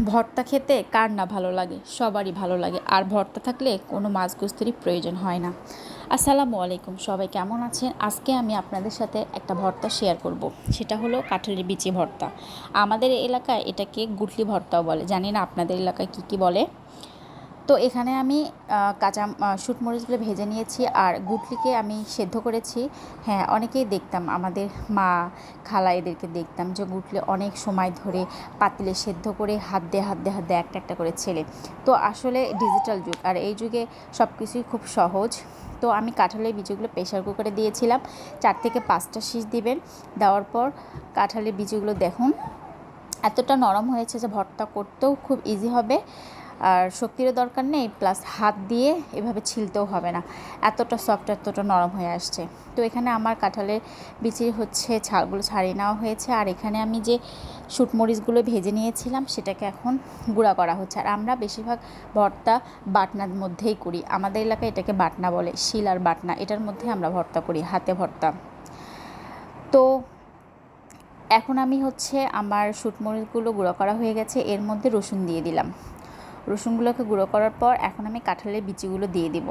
ভর্তা খেতে কার না ভালো লাগে, সবারই ভালো লাগে। আর ভর্তা থাকলে কোনো মাছ গোস্তেরই প্রয়োজন হয় না। আসসালামু আলাইকুম, সবাই কেমন আছেন? আজকে আমি আপনাদের সাথে একটা ভর্তা শেয়ার করব। সেটা হলো কাঁঠালের বিচি ভর্তা। আমাদের এলাকায় এটাকে গুটলি ভর্তাও বলে, জানি না আপনাদের এলাকায় কী কী বলে। তো এখানে আমি কাঁচা শুটমরিচগুলো ভেজে নিয়েছি, আর গুটলিকে আমি সেদ্ধ করেছি। হ্যাঁ, অনেকেই দেখতাম, আমাদের মা খালা এদেরকে দেখতাম যে গুটলি অনেক সময় ধরে পাতিলে সেদ্ধ করে হাত দিয়ে একটা একটা করে ছেলে। তো আসলে ডিজিটাল যুগ, আর এই যুগে সব কিছুই খুব সহজ। তো আমি কাঁঠালের বীজগুলো প্রেশার কুকারে দিয়েছিলাম। 4 থেকে 5টা সিজ দিবেন। দেওয়ার পর কাঁঠালের বীজগুলো দেখুন এতটা নরম হয়েছে যে ভর্তা করতেও খুব ইজি হবে, আর শক্তিরও দরকার নেই, প্লাস হাত দিয়ে এভাবে ছিলতেও হবে না। এতটা সফট, এতটা নরম হয়ে আসছে। তো এখানে আমার কাঁঠালের বিচি ছালগুলো ছাড়িয়ে নেওয়া হয়েছে, আর এখানে আমি যে শুটমরিচগুলো ভেজে নিয়েছিলাম সেটাকে এখন গুঁড়া করা হচ্ছে। আর আমরা বেশিরভাগ ভর্তা বাটনার মধ্যেই করি, আমাদের এলাকায় এটাকে বাটনা বলে, শিল আর বাটনা, এটার মধ্যে আমরা ভর্তা করি, হাতে ভর্তা। তো এখন আমি আমার শুটমরিচগুলো গুঁড়ো করা হয়ে গেছে, এর মধ্যে রসুন দিয়ে দিলাম। রসুনগুলোকে গুঁড়ো করার পর এখন আমি কাঁঠালের বিচিগুলো দিয়ে দিব।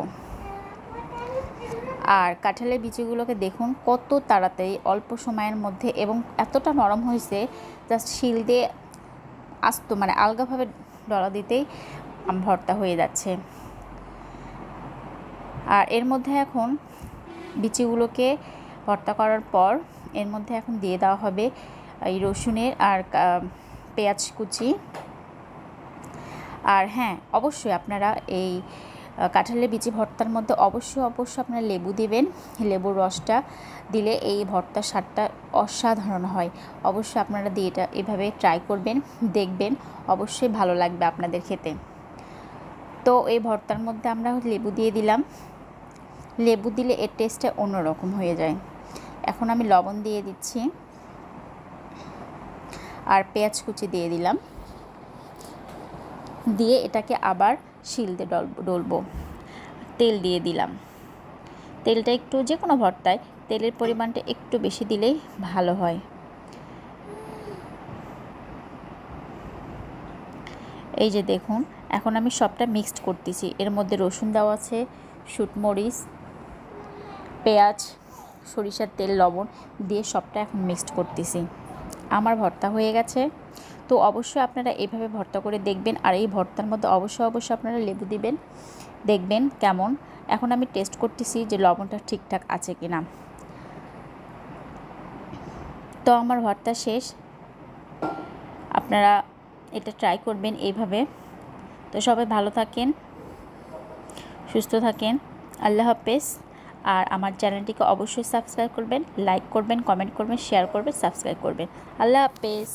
আর কাঁঠালের বিচিগুলোকে দেখুন কত তাড়াতাড়ি অল্প সময়ের মধ্যে, এবং এতটা নরম হয়েছে, জাস্ট শিল দিয়ে আস্ত মানে আলগাভাবে ডলা দিতেই ভর্তা হয়ে যাচ্ছে। আর এর মধ্যে এখন বিচিগুলোকে ভর্তা করার পর এর মধ্যে এখন দিয়ে দেওয়া হবে এই রসুনের আর পেঁয়াজ কুচি। আর হ্যাঁ, অবশ্যই আপনারা এই কাঁঠালের বিচি ভর্তার মধ্যে অবশ্যই আপনারা লেবু দিবেন। লেবুর রসটা দিলে এই ভর্তার স্বাদটা অসাধারণ হয়। অবশ্যই আপনারা দিয়ে এটা এভাবে ট্রাই করবেন, দেখবেন অবশ্যই ভালো লাগবে আপনাদের খেতে। তো এই ভর্তার মধ্যে আমরা লেবু দিয়ে দিলাম। লেবু দিলে এর টেস্টটা অন্যরকম হয়ে যায়। এখন আমি লবণ দিয়ে দিচ্ছি, আর পেঁয়াজ কুচি দিয়ে দিলাম। দিয়ে এটাকে আবার শিলতে ডলবো। তেল দিয়ে দিলাম। তেলটা একটু, যে কোনো ভর্তায় তেলের পরিমাণটা একটু বেশি দিলেই ভালো হয়। এই যে দেখুন, এখন আমি সবটা মিক্সড করতেছি। এর মধ্যে রসুন দেওয়া আছে, শুটমরিচ, পেঁয়াজ, সরিষার তেল, লবণ দিয়ে সবটা এখন মিক্সড করতেছি। আমার ভর্তা হয়ে গেছে। তো অবশ্যই আপনারা এইভাবে ভর্তা করে দেখবেন, আর এই ভর্তার মধ্যে অবশ্যই আপনারা লেবু দিবেন, দেখবেন কেমন। এখন আমি টেস্ট করতেছি যে লবণটা ঠিকঠাক আছে কি না। তো আমার ভর্তা শেষ। আপনারা এটা ট্রাই করবেন এইভাবে। তো সবাই ভালো থাকেন, সুস্থ থাকেন। আল্লাহ হাফেজ। আর আমার চ্যানেলটিকে অবশ্যই সাবস্ক্রাইব করবেন, লাইক করবেন, কমেন্ট করবেন, শেয়ার করবেন, সাবস্ক্রাইব করবেন। আল্লাহ হাফেজ।